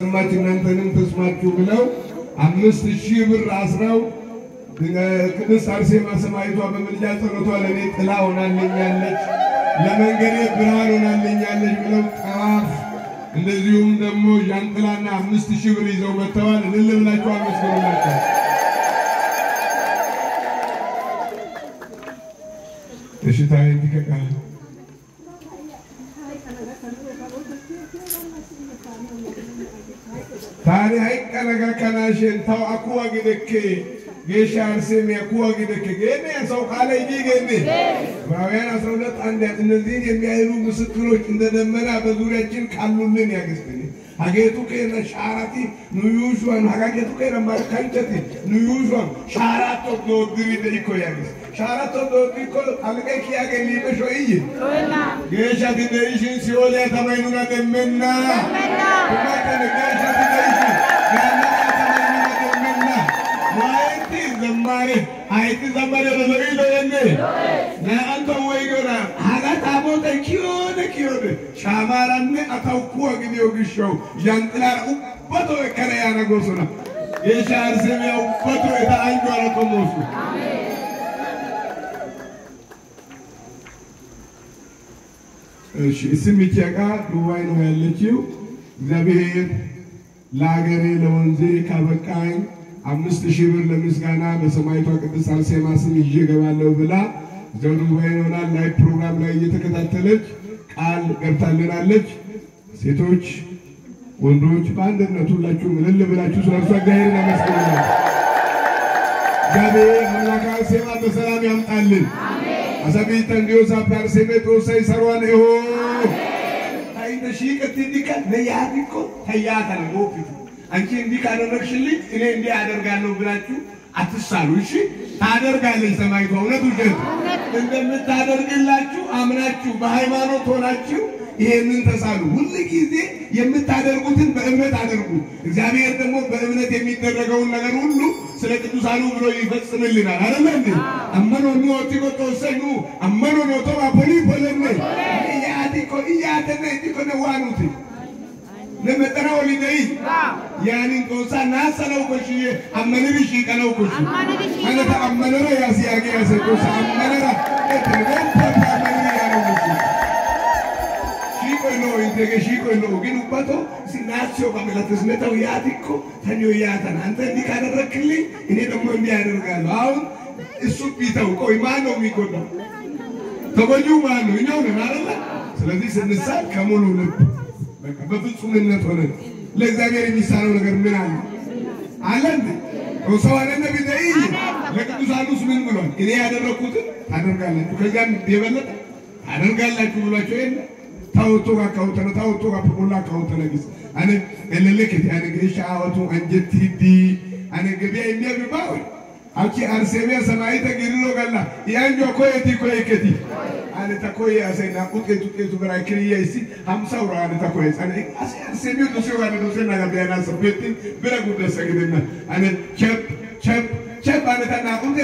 እናንተንም ተስማችሁ ብለው 5000 ብር አስረው ቅድስት አርሴማ ሰማዕቷ በመልጃ ጸሎቷ ለኔ ጥላ ሆናልኛለች ለመንገዴ ብርሃን ሆናልኛለች ብለው ጣፍ እንደዚሁም ደግሞ ጃንጥላና 5000 ብር ይዘው መተዋል ለልብላችሁ አመስግኑላችሁ እሽታይ እንዲከካል ታሪ አይቀነጋ ከናሽን ታው አኩዋ ግደከ ጌሻ አርሴማ አኩዋ ግደከ ገኔ ሰው ካለ ይገኔ ባውያን 12 አንድ እነዚህን የሚያይሉ ምስክሮች እንደደመና በዙሪያችን ካሉልን ያገስከኝ አጌቱ ከነ ሻራቲ ኑዩሽዋን አጋጌቱ ከነ ማርካንተቲ ኑዩሽዋን ሻራቶ ዶድሪ ደይኮ ያገስ ሻራቶ ዶድሪኮ አልቀቂ ያገሊ በሾይ ቶና ጌሻ ዲደይሽን ሲኦል ያተማይኑና ደመና ማከነ ጌሻ ዲደይሽን ያና ያተማይኑና ደመና ዋይቲ ዘማሬ አይቲ ዘማሬ በዘሪዶ የኔ ናአንተ ወይጎራ ሀላታ ሞተ ኪዮነ ሻማራነ አታውኩ አግዲዮ ግሽው ያንጥላር ኡባቶ ከረያ ነገሱና ጌሻ አርሴማ ኡባቶ የታንጆ አለቆሞሱ አሜን እሺ እስሚቻጋ ዱባይ ነው ያለችው እግዚአብሔር ለሀገሬ ለወንዜ ካበቃኝ 5000 ብር ለምስጋና በሰማዕቷ ቅድስት አርሴማ ስም ይዤ ገባለሁ ብላ ዱባይ ሆና ላይ ፕሮግራም ላይ እየተከታተለች ቃል ገብታልናለች ሴቶች ወንዶች በአንድነት ሁላችሁ ምልል ብላችሁ ስለሷ እግዚአብሔርን አመስግኑ እግዚአብሔር አምላክ አርሴማ በሰላም ያምጣልን አሜን አሰቢት እንዲዮሳ አርሴማ ተወሳይ ሰሯን ይሆ ታይተ ሺቀት ዲካ ለያዲኮ ታያታል ወፊት አንቺ እንዲካ አደረግሽልኝ እኔ እንዲ አደርጋለሁ ብላችሁ አትሳሉ እሺ ታደርጋለች ሰማዕቷ እውነት ውሸት እንደምታደርግላችሁ አምናችሁ በሃይማኖት ሆናችሁ ይሄንን ተሳሉ ሁሉ ጊዜ የምታደርጉትን በእምነት አድርጉ እግዚአብሔር ደግሞ በእምነት የሚደረገውን ነገር ሁሉ ስለ ቅዱሳኑ ብሎ ይፈጽምልናል አይደል እንዴ አመኖ ነው ተቆጦሰኑ አመኖ ነው ተባፖሊ ፖለነ ያዲኮ ያተነ ዲኮ ነው ዋኑት ለመጠራው ሊደይ ያንን ቆሳ ናሰለው ኮሽዬ አመነብሽ ይቀለው ኮሽ አነ ተአመነረ ያሲያገ ያሰቆሳ አመነራ እተገን ተአመነረ ያለው ሺቆይሎ ይደገሺቆይሎ ግን ኡባቶ ሲናቸው በመላተስ መተው ያዲኮ ተኒዮ ያተና አንተ እንዲካደረክልኝ እኔ ደግሞ እንዲያደርጋለሁ አሁን እሱ ቢተው ቆይ ማን ነው የሚጎዳው ተጎጂው ማን ነው እኛው ነን አይደል ስለዚህ ስንሳል ከሙሉ ልብ በቃ በፍጹምነት ሆነ ለእግዚአብሔር የሚሳነው ነገር ምን አለ አለን ወሰዋነ ነብይ ለቅዱሳኑስ ምን ብሏል እኔ ያደረኩትን ታደርጋላችሁ ከዚያም የበለጠ ታደርጋላችሁ ብሏቸው የለ ታውቶ ጋር ፖላ ካውተነ ግስ አነ እለለከት ያነ ግሪሻ አወቱ አንጀቲዲ አነ ገቢያ የሚያብባው አኪ አርሴማ ሰማዕቷ ገድሎ ገላ ያንጆ ኮየቲ ኮየከቲ አነ ተኮየ አሰና ቁጤቱ በራክሪያ እሲ 50 ወራ አነ ተኮየ አነ አርሴማ ዱሴ ዋነ ዱሴ ናጋቢያና ሰበቲ ብረጉ ደሰግደና አነ ቸፕ አነ ታና ቁጤ